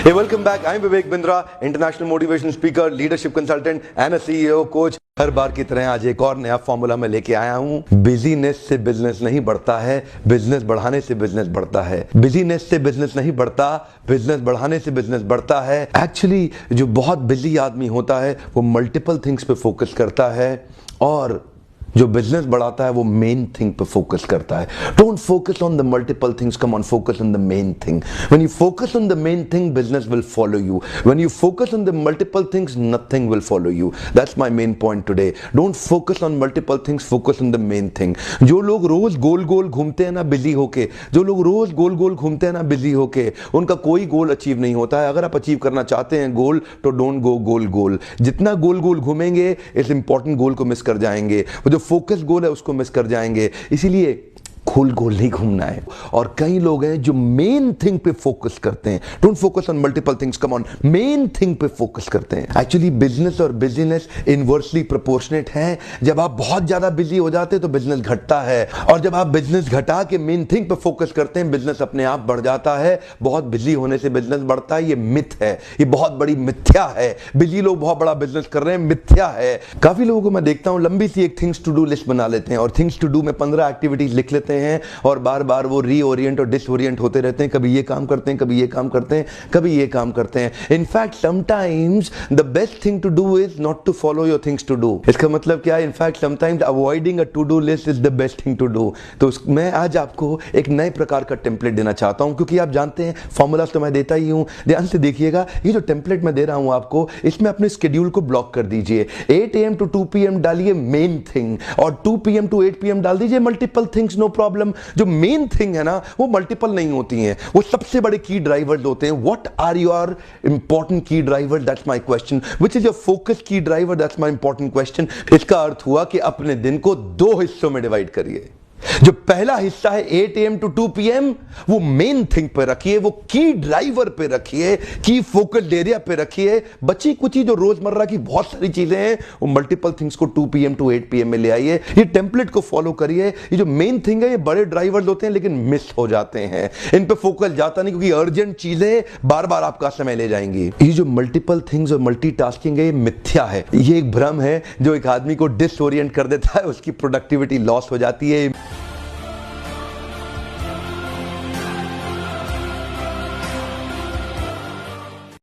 Hey, welcome back. I'm Vivek Bindra, international motivation speaker, leadership consultant and a CEO coach. हर बार की तरह आज एक और नया फॉर्मूला मैं लेके आया हूं। बिजीनेस से बिजनेस नहीं बढ़ता है, बिजनेस बढ़ाने से बिजनेस बढ़ता है। बिजीनेस से बिजनेस नहीं बढ़ता, बिजनेस बढ़ाने से बिजनेस बढ़ता है। एक्चुअली जो बहुत बिजी आदमी होता है वो मल्टीपल थिंग्स पे फोकस करता है, और जो बिजनेस बढ़ाता है वो मेन थिंग पे फोकस करता है। Don't focus on the multiple things, come on focus on the main thing. When you focus on the main thing, business will follow you. When you focus on the multiple things, nothing will follow you. That's my main point today. Don't focus on multiple things, focus on the main thing. जो लोग रोज गोल गोल घूमते हैं ना busy होके, जो लोग रोज गोल गोल घूमते हैं ना बिजी होके, उनका कोई गोल अचीव नहीं होता है। अगर आप अचीव करना चाहते हैं गोल, तो डोंट गो गोल गोल। जितना गोल गोल घूमेंगे, इस इंपॉर्टेंट गोल को मिस कर जाएंगे। वो जो फोकस गोल है उसको मिस कर जाएंगे। इसीलिए गोल गोल नहीं घूमना है। और कई लोग हैं जो मेन थिंग पे फोकस करते हैं। Don't focus on multiple things, come on main thing पे फोकस करते हैं। एक्चुअली बिजनेस और बिजीनेस इनवर्सली प्रोपोर्शनेट है। जब आप बहुत ज्यादा बिजी हो जाते हैं तो बिजनेस घटता है, और जब आप बिजनेस घटा के मेन थिंग पे फोकस करते हैं, बिजनेस अपने आप बढ़ जाता है। बहुत बिजी होने से बिजनेस बढ़ता है, ये मिथ है, ये बहुत बड़ी मिथ्या है। बिजी लोग बहुत बड़ा बिजनेस कर रहे हैं, मिथ्या है। काफी लोगों को मैं देखता हूं लंबी सी एक थिंग्स टू डू लिस्ट बना लेते हैं, और थिंग्स टू डू में 15 एक्टिविटीज लिख लेते हैं, और बार बार वो रीओरिएंट और डिसओरिएंट होते रहते हैं। कभी ये काम करते हैं, कभी ये काम करते हैं, कभी ये काम करते हैं। In fact sometimes the best thing to do is not to follow your things to do. इसका मतलब क्या है? In fact sometimes avoiding a to do list is the best thing to do. तो मैं आज आपको एक नए प्रकार का टेम्पलेट देना चाहता हूं, क्योंकि आप जानते हैं फॉर्मूलाज तो मैं देता ही हूं। ध्यान से देखिएगा, ये जो टेम्पलेट मैं दे रहा हूं आपको, इसमें अपने शेड्यूल को ब्लॉक कर दीजिए। 8 AM to 2 PM डालिए मेन थिंग, और 2 PM to 8 PM डाल दीजिए मल्टीपल थिंग्स, नो प्रॉब्लम। जो मेन थिंग है ना, वो मल्टीपल नहीं होती हैं, वो सबसे बड़े की ड्राइवर्स होते हैं। What are your important key driver? That's my question. Which is your focus key driver? That's my important question. इसका अर्थ हुआ कि अपने दिन को 2 हिस्सों में डिवाइड करिए। जो पहला हिस्सा है 8 AM to 2 PM, वो मेन थिंग पे रखिए, वो की ड्राइवर पे रखिए, की फोकस एरिया पे रखिए। बची कुची जो रोजमर्रा की बहुत सारी चीजें हैं, वो मल्टीपल थिंग्स को 2 PM to 8 PM में ले आइए। ये टेम्पलेट को फॉलो करिए। ये जो मेन थिंग है, ये बड़े ड्राइवर्स होते हैं लेकिन मिस हो जाते हैं, इन पे फोकस जाता नहीं, क्योंकि अर्जेंट चीजें बार बार आपका समय ले जाएंगी। ये जो मल्टीपल थिंग्स और मल्टीटास्किंग है, ये मिथ्या है, ये एक भ्रम है जो एक आदमी को डिसओरिएंट कर देता है, उसकी प्रोडक्टिविटी लॉस हो जाती है।